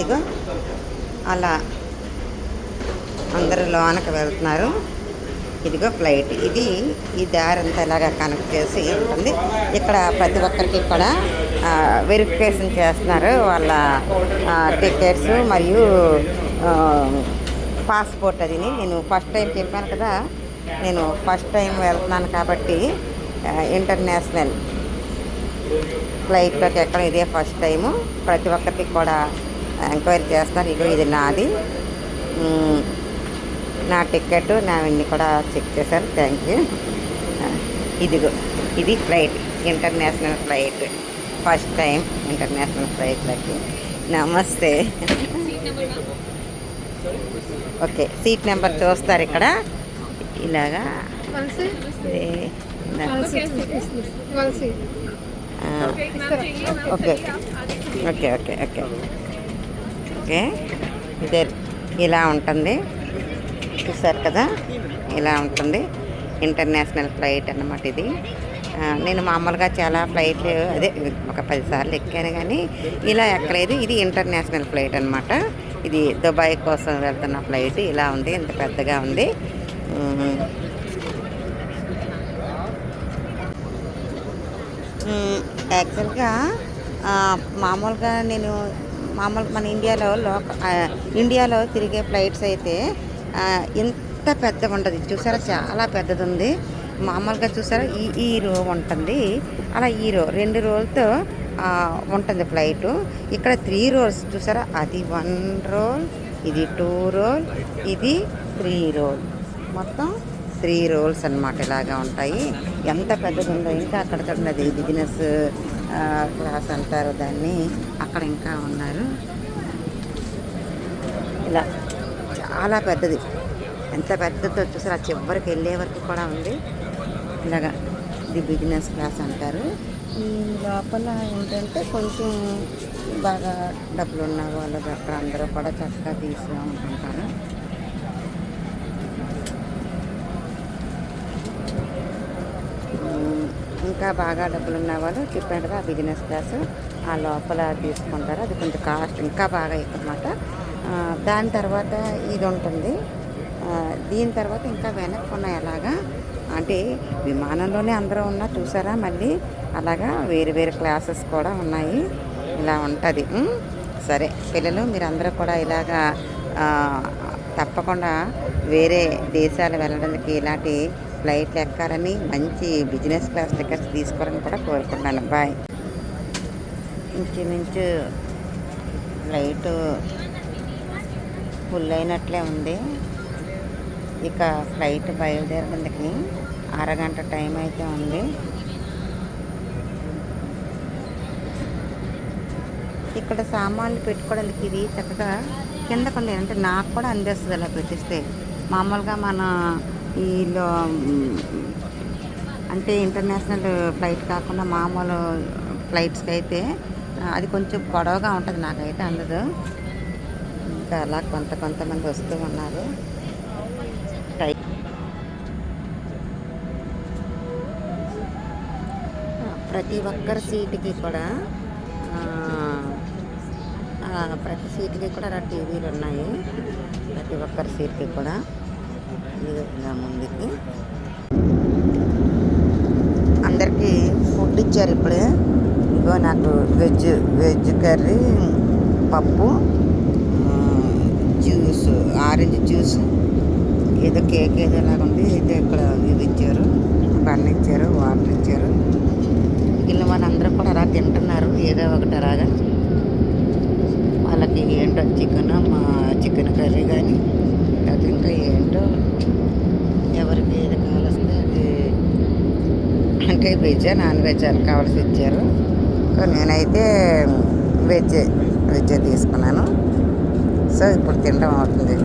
ఇదిగో అలా అందరూ లోనకి వెళ్తున్నారు. ఇదిగో ఫ్లైట్. ఈ దారి అంతా ఇలాగా కనెక్ట్ చేసి ఉంటుంది. ఇక్కడ ప్రతి ఒక్కరికి కూడా వెరిఫికేషన్ చేస్తున్నారు వాళ్ళ టికెట్స్ మరియు పాస్పోర్ట్. అది నేను ఫస్ట్ టైం చెప్పాను కదా, నేను ఫస్ట్ టైం వెళ్తున్నాను కాబట్టి ఇంటర్నేషనల్ ఫ్లైట్లోకి ఎక్కడం ఇదే ఫస్ట్ టైము. ప్రతి ఒక్కరికి కూడా ఎంక్వైరీ చేస్తున్నారు. ఇగో ఇది నాది, నా టికెట్ నావన్నీ కూడా చెక్ చేశారు. Thank you. ఇదిగో ఇది flight, international flight. First time international ఫ్లైట్లకి. నమస్తే. ఓకే, సీట్ నెంబర్ చూస్తారు ఇక్కడ ఇలాగా. Okay okay okay okay okay ఇదే ఇలా ఉంటుంది. చూసారు కదా, ఇలా ఉంటుంది ఇంటర్నేషనల్ ఫ్లైట్ అన్నమాట ఇది. నేను మామూలుగా చాలా ఫ్లైట్లు అదే ఒక 10 సార్లు ఎక్కాను కానీ ఇలా ఎక్కలేదు. ఇది ఇంటర్నేషనల్ ఫ్లైట్ అనమాట. ఇది దుబాయ్ కోసం వెళ్తున్న ఫ్లైట్. ఇలా ఉంది, ఇంత పెద్దగా ఉంది. యాక్చువల్గా మామూలుగా మన ఇండియాలో తిరిగే ఫ్లైట్స్ అయితే ఇంత పెద్దగా ఉంటుంది. చూసారా, చాలా పెద్దది ఉంది. మామూలుగా చూసారా ఈ రో ఉంటుంది, అలా ఈ రో 2 రోలతో ఉంటుంది ఫ్లైటు. ఇక్కడ 3 రోల్స్ చూసారా, అది 1 రోల్, ఇది 2 రోల్, ఇది 3 రోల్, మొత్తం 3 రోల్స్ అన్నమాట. ఇలాగా ఉంటాయి. ఎంత పెద్దది ఉందో. ఇంకా అక్కడ చూడండి, బిజినెస్ క్లాస్ అంటారు దాన్ని. అక్కడ ఇంకా ఉన్నారు. ఇలా చాలా పెద్దది. ఎంత పెద్దదో చూసారా, చివరికి వెళ్ళే వరకు కూడా ఉంది. ఇలాగా ఇది బిజినెస్ క్లాస్ అంటారు. ఈ లోపల ఏంటంటే కొంచెం బాగా డబ్బులు ఉన్న వాళ్ళు అక్కడ అందరూ కూడా చక్కగా తీసుకుంటుంటారు. ఇంకా బాగా డబ్బులు ఉన్న వాళ్ళు చెప్పినట్టుగా ఆ బిజినెస్ క్లాసు ఆ లోపల తీసుకుంటారు. అది కొంచెం కాస్ట్ ఇంకా బాగా ఎక్కువన్నమాట. దాని తర్వాత ఇది ఉంటుంది. దీని తర్వాత ఇంకా వెనక్కి ఉన్నాయి. అలాగా అంటే విమానంలోనే అందరూ ఉన్నా చూసారా, మళ్ళీ అలాగా వేరు వేరు క్లాసెస్ కూడా ఉన్నాయి. ఇలా ఉంటుంది. సరే పిల్లలు, మీరందరూ కూడా ఇలాగా తప్పకుండా వేరే దేశాలు వెళ్ళడానికి ఇలాంటి ఫ్లైట్లు ఎక్కాలని, మంచి బిజినెస్ క్లాస్ టికెట్స్ తీసుకోవాలని కూడా కోరుకుంటున్నాను. బాయ్. ఇంచుమించు ఫ్లైటు ఫుల్ అయినట్లే ఉంది. ఇక ఫ్లైట్ బయలుదేరడానికి అరగంట టైం అయితే ఉంది. ఇక్కడ సామాన్లు పెట్టుకోవడానికి ఇది చక్కగా కిందకు ఉంది. అంటే నాకు కూడా అందేస్తుంది అలా పెట్టిస్తే. మామూలుగా మన ఈలో అంటే ఇంటర్నేషనల్ ఫ్లైట్ కాకుండా మామూలు ఫ్లైట్స్కి అయితే అది కొంచెం పొడవుగా ఉంటుంది, నాకైతే అందదు. ఇంకా అలా కొంతమంది వస్తూ ఉన్నారు. ప్రతి ఒక్కరి సీటుకి కూడా ప్రతి సీటుకి కూడా అలా టీవీలు ఉన్నాయి. ప్రతి ఒక్కరి సీట్కి కూడా ఇలా ముందుకి అందరికీ ఫుడ్ ఇచ్చారు ఇప్పుడే. ఇగో నాకు వెజ్ కర్రీ, పప్పు, జ్యూస్, ఆరెంజ్ జ్యూస్, ఏదో కేక్ ఏదో లాగా ఉంది. అయితే ఇక్కడ ఇది ఇచ్చారు, బన్ ఇచ్చారు, వాటర్ ఇచ్చారు. మిగిలిన వాళ్ళందరూ కూడా అలా తింటున్నారు ఏదో ఒకటి అలాగా. వాళ్ళకి ఏంటో చికెన్ కర్రీ కానీ లేకపోతే ఇంకా ఏంటో ఎవరికి ఏది కావాల్సింది అది, అంటే వెజ్ నాన్ వెజ్ అని కావాల్సి ఇచ్చారు. నేనైతే వెజ్ తీసుకున్నాను. సో ఇప్పుడు తినడం అవుతుంది.